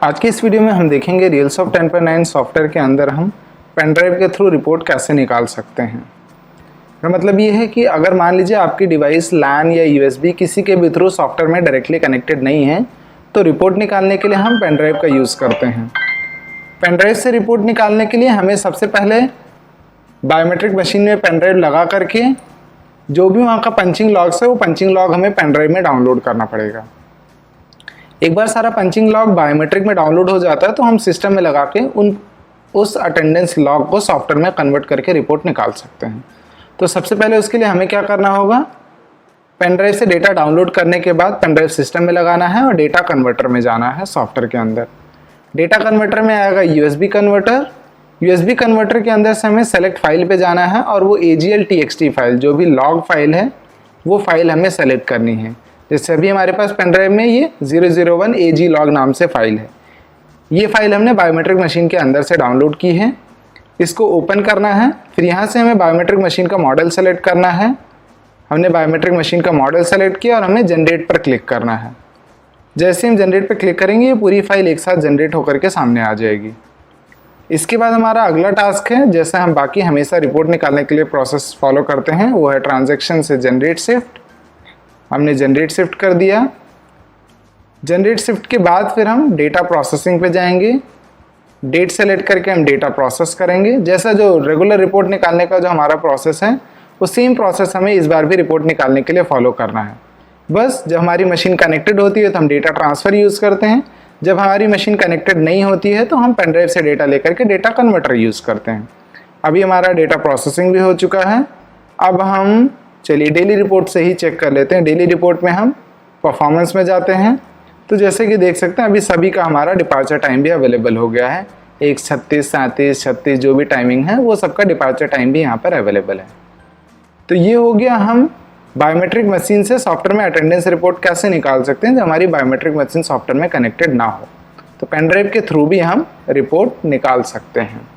आज की इस वीडियो में हम देखेंगे रियलसॉफ्ट 10.9 सॉफ्टवेयर के अंदर हम पेन ड्राइव के थ्रू रिपोर्ट कैसे निकाल सकते हैं। तो मतलब ये है कि अगर मान लीजिए आपकी डिवाइस लैन या यूएसबी किसी के भी थ्रू सॉफ्टवेयर में डायरेक्टली कनेक्टेड नहीं है, तो रिपोर्ट निकालने के लिए हम पेन ड्राइव का यूज़ करते हैं। पेन ड्राइव से रिपोर्ट निकालने के लिए हमें सबसे पहले बायोमेट्रिक मशीन में पेन ड्राइव लगा करके जो भी वहाँ का पंचिंग लॉग्स है वो पंचिंग लॉग हमें पेन ड्राइव में डाउनलोड करना पड़ेगा। एक बार सारा पंचिंग लॉग बायोमेट्रिक में डाउनलोड हो जाता है तो हम सिस्टम में लगा के उस अटेंडेंस लॉग को सॉफ्टवेयर में कन्वर्ट करके रिपोर्ट निकाल सकते हैं। तो सबसे पहले उसके लिए हमें क्या करना होगा, पेन ड्राइव से डेटा डाउनलोड करने के बाद पेन ड्राइव सिस्टम में लगाना है और डेटा कन्वर्टर में जाना है सॉफ्टवेयर के अंदर। डेटा कन्वर्टर में आएगा यूएसबी कन्वर्टर। यूएसबी कन्वर्टर के अंदर से हमें सेलेक्ट फाइल पे जाना है और वो AGL.txt फाइल जो भी लॉग फाइल है वो फाइल हमें सेलेक्ट करनी है। जैसे अभी हमारे पास पेन ड्राइव में ये 001 AG log नाम से फाइल है। ये फाइल हमने बायोमेट्रिक मशीन के अंदर से डाउनलोड की है। इसको ओपन करना है, फिर यहाँ से हमें बायोमेट्रिक मशीन का मॉडल सेलेक्ट करना है। हमने बायोमेट्रिक मशीन का मॉडल सेलेक्ट किया और हमें जनरेट पर क्लिक करना है। जैसे हम जनरेट पर क्लिक करेंगे ये पूरी फाइल एक साथ जनरेट होकर के सामने आ जाएगी। इसके बाद हमारा अगला टास्क है, जैसे हम बाकी हमेशा रिपोर्ट निकालने के लिए प्रोसेस फॉलो करते हैं, वो है ट्रांजैक्शन से जनरेट शिफ्ट। हमने जनरेट शिफ्ट कर दिया। जनरेट शिफ्ट के बाद फिर हम डेटा प्रोसेसिंग पे जाएंगे। डेट सेलेक्ट करके हम डेटा प्रोसेस करेंगे। जैसा जो रेगुलर रिपोर्ट निकालने का जो हमारा प्रोसेस है वो सेम प्रोसेस हमें इस बार भी रिपोर्ट निकालने के लिए फॉलो करना है। बस जब हमारी मशीन कनेक्टेड होती है तो हम डेटा ट्रांसफ़र यूज़ करते हैं। जब हमारी मशीन कनेक्टेड नहीं होती है तो हम पेन ड्राइव से डेटा लेकर के डेटा कन्वर्टर यूज़ करते हैं। अभी हमारा डेटा प्रोसेसिंग भी हो चुका है। अब हम चलिए डेली रिपोर्ट से ही चेक कर लेते हैं। डेली रिपोर्ट में हम परफॉर्मेंस में जाते हैं तो जैसे कि देख सकते हैं अभी सभी का हमारा डिपार्चर टाइम भी अवेलेबल हो गया है। 1:36, 37, 36 जो भी टाइमिंग है वो सबका डिपार्चर टाइम भी यहाँ पर अवेलेबल है। तो ये हो गया हम बायोमेट्रिक मशीन से सॉफ्टवेयर में अटेंडेंस रिपोर्ट कैसे निकाल सकते हैं जब हमारी बायोमेट्रिक मशीन सॉफ्टवेयर में कनेक्टेड ना हो। तो पेन ड्राइव के थ्रू भी हम रिपोर्ट निकाल सकते हैं।